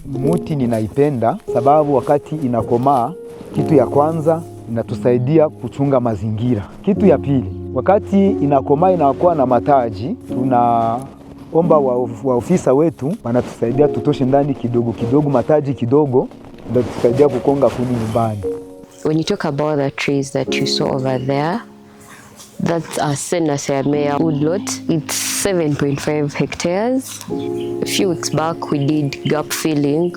Muti ninaipenda sababu wakati inakomaa, kitu ya kwanza inatusaidia kuchunga mazingira. Kitu ya pili, wakati inakomaa inakuwa na mataji, tunaomba waofisa wetu wanatusaidia tutoshe ndani kidogo kidogo, mataji kidogo, ndio tusaidia kukonga kuni nyumbani. When you talk about the trees that you saw over there, that's a Senna Siamea woodlot. It's 7.5 hectares. A few weeks back we did gap filling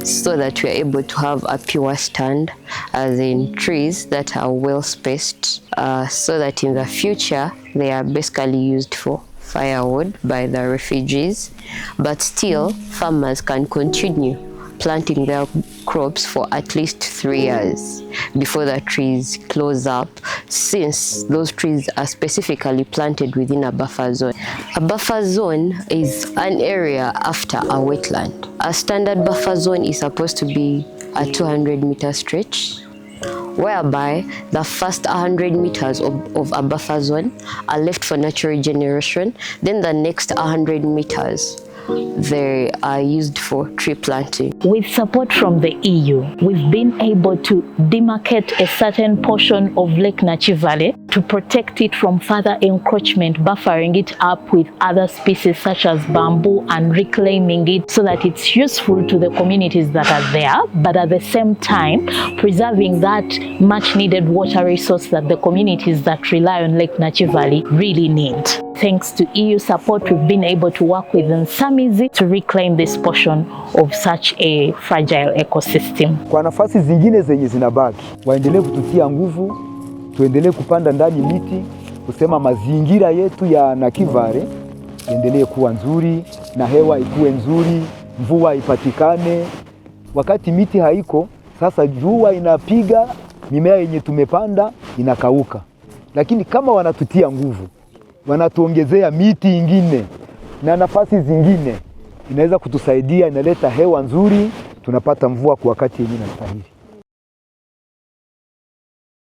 so that we are able to have a pure stand, as in trees that are well spaced, so that in the future they are basically used for firewood by the refugees, but still farmers can continue planting their crops for at least 3 years before the trees close up, since those trees are specifically planted within a buffer zone. A buffer zone is an area after a wetland. A standard buffer zone is supposed to be a 200-meter stretch, whereby the first 100 meters of a buffer zone are left for natural regeneration, then the next 100 meters they are used for tree planting. With support from the EU, we've been able to demarcate a certain portion of Lake Nakivale to protect it from further encroachment, buffering it up with other species such as bamboo and reclaiming it so that it's useful to the communities that are there, but at the same time preserving that much needed water resource that the communities that rely on Lake Nakivale really need. Thanks to EU support, we've been able to work with NSAMIZI to reclaim this portion of such a fragile ecosystem. Kwa nafasi zingine zenye zinabaki, waendelee kututia nguvu, tuendelee kupanda ndani miti, kusema mazingira yetu ya Nakivale endelee kuwa nzuri na hewa ikuwe nzuri, mvua ipatikane. Wakati miti haiko, sasa jua inapiga, mimea yenye tumepanda inakauka. Lakini kama wanatutia nguvu, wanatuongezea miti ingine na nafasi zingine, inaweza kutusaidia, inaleta hewa nzuri, tunapata mvua kwa wakati yenye inastahili.